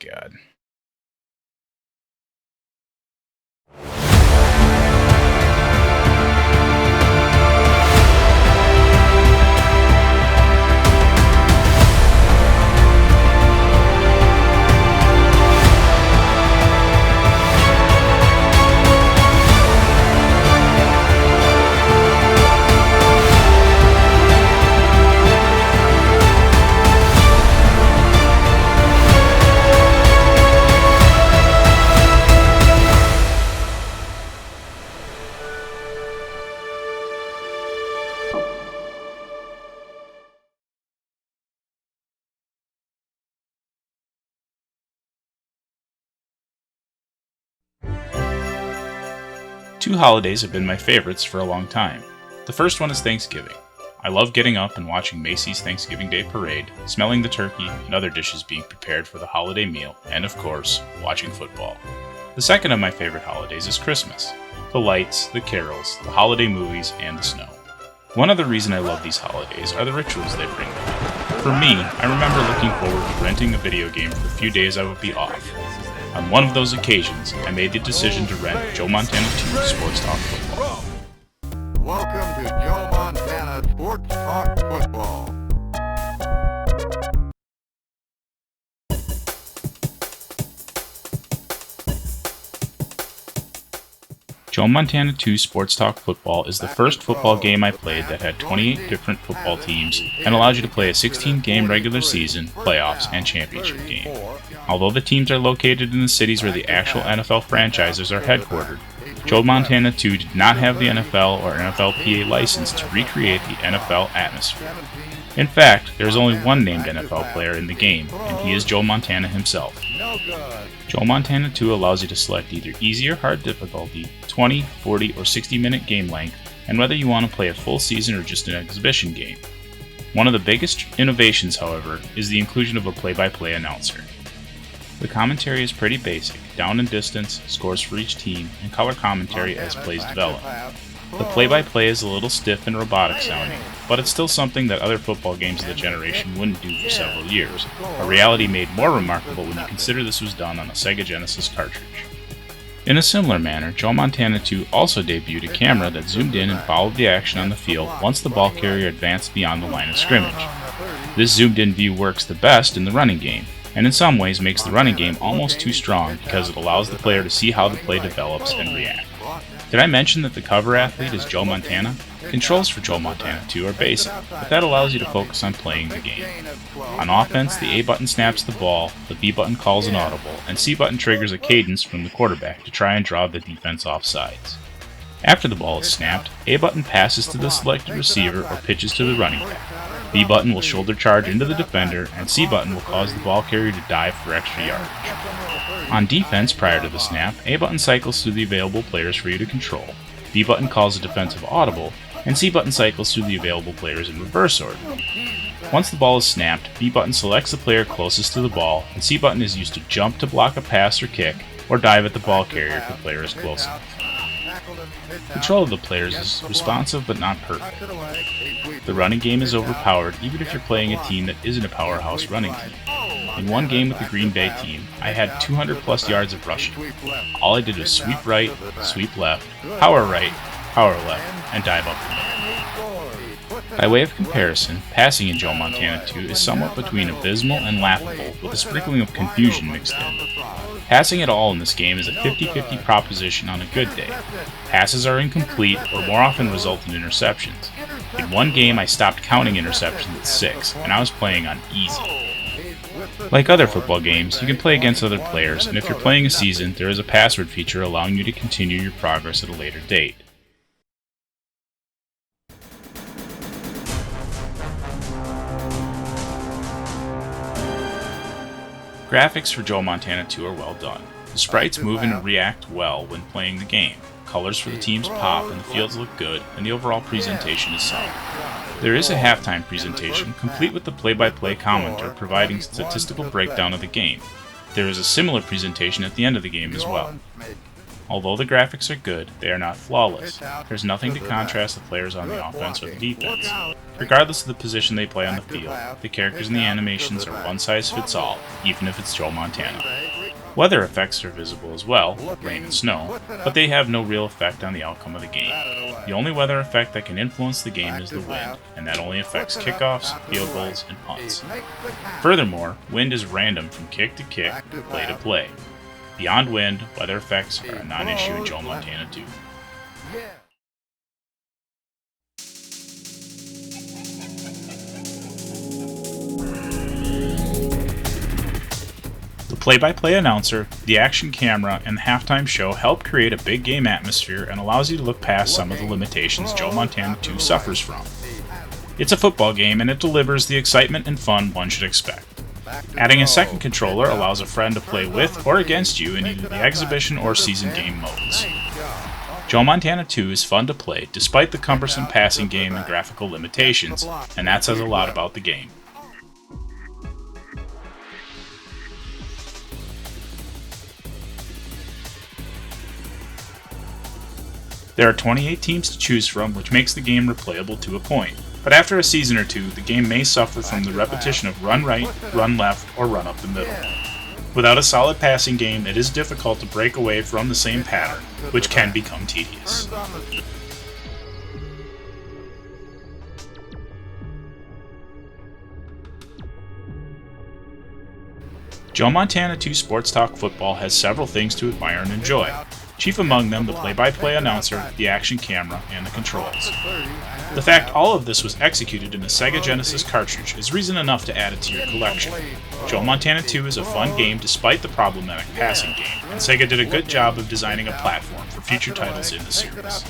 God. Two holidays have been my favorites for a long time. The first one is Thanksgiving. I love getting up and watching Macy's Thanksgiving Day Parade, smelling the turkey and other dishes being prepared for the holiday meal, and of course, watching football. The second of my favorite holidays is Christmas. The lights, the carols, the holiday movies, and the snow. One other reason I love these holidays are the rituals they bring with them. For me, I remember looking forward to renting a video game for the few days I would be off. On one of those occasions, I made the decision to rent Joe Montana 2 Sports Talk Football. Welcome to Joe Montana Sports Talk Football. Joe Montana 2 Sports Talk Football is the first football game I played that had 28 different football teams and allowed you to play a 16-game regular season, playoffs, and championship game. Although the teams are located in the cities where the actual NFL franchises are headquartered, Joe Montana 2 did not have the NFL or NFLPA license to recreate the NFL atmosphere. In fact, there is only one named NFL player in the game, and he is Joe Montana himself. Joe Montana 2 allows you to select either easy or hard difficulty, 20, 40, or 60-minute game length, and whether you want to play a full season or just an exhibition game. One of the biggest innovations, however, is the inclusion of a play-by-play announcer. The commentary is pretty basic, down and distance, scores for each team, and color commentary as plays develop. The play-by-play is a little stiff and robotic sounding, but it's still something that other football games of the generation wouldn't do for several years, a reality made more remarkable when you consider this was done on a Sega Genesis cartridge. In a similar manner, Joe Montana 2 also debuted a camera that zoomed in and followed the action on the field once the ball carrier advanced beyond the line of scrimmage. This zoomed-in view works the best in the running game, and in some ways makes the running game almost too strong because it allows the player to see how the play develops and react. Did I mention that the cover athlete is Joe Montana? Controls for Joe Montana 2 are basic, but that allows you to focus on playing the game. On offense, the A button snaps the ball, the B button calls an audible, and C button triggers a cadence from the quarterback to try and draw the defense off sides. After the ball is snapped, A button passes to the selected receiver or pitches to the running back. B button will shoulder charge into the defender, and C button will cause the ball carrier to dive for extra yardage. On defense, prior to the snap, A button cycles through the available players for you to control, B button calls a defensive audible, and C button cycles through the available players in reverse order. Once the ball is snapped, B button selects the player closest to the ball, and C button is used to jump to block a pass or kick, or dive at the ball carrier if the player is close enough. Control of the players is responsive but not perfect. The running game is overpowered even if you're playing a team that isn't a powerhouse running team. In one game with the Green Bay team, I had 200 plus yards of rushing. All I did was sweep right, sweep left, power right, power left, and dive up the middle. By way of comparison, passing in Joe Montana 2 is somewhat between abysmal and laughable, with a sprinkling of confusion mixed in. Passing at all in this game is a 50-50 proposition on a good day. Passes are incomplete or more often result in interceptions. In one game I stopped counting interceptions at 6, and I was playing on easy. Like other football games, you can play against other players, and if you're playing a season, there is a password feature allowing you to continue your progress at a later date. Graphics for Joe Montana 2 are well done. The sprites move and react well when playing the game. Colors for the teams pop and the fields look good, and the overall presentation is solid. There is a halftime presentation, complete with the play-by-play commenter providing statistical breakdown of the game. There is a similar presentation at the end of the game as well. Although the graphics are good, they are not flawless. There's nothing to contrast the players on the offense or the defense. Regardless of the position they play on the field, the characters and the animations are one size fits all, even if it's Joe Montana. Weather effects are visible as well, rain and snow, but they have no real effect on the outcome of the game. The only weather effect that can influence the game is the wind, and that only affects kickoffs, field goals, and punts. Furthermore, wind is random from kick to kick, play to play. Beyond wind, weather effects are a non-issue in Joe Montana 2. The play-by-play announcer, the action camera, and the halftime show help create a big game atmosphere and allows you to look past some of the limitations Joe Montana 2 suffers from. It's a football game and it delivers the excitement and fun one should expect. Adding a second controller allows a friend to play with or against you in either the exhibition or season game modes. Joe Montana 2 is fun to play despite the cumbersome passing game and graphical limitations, and that says a lot about the game. There are 28 teams to choose from, which makes the game replayable to a point. But after a season or two, the game may suffer from the repetition of run right, run left, or run up the middle. Without a solid passing game, it is difficult to break away from the same pattern, which can become tedious. Joe Montana 2 Sports Talk Football has several things to admire and enjoy. Chief among them the play-by-play announcer, the action camera, and the controls. The fact all of this was executed in a Sega Genesis cartridge is reason enough to add it to your collection. Joe Montana 2 is a fun game despite the problematic passing game, and Sega did a good job of designing a platform for future titles in the series.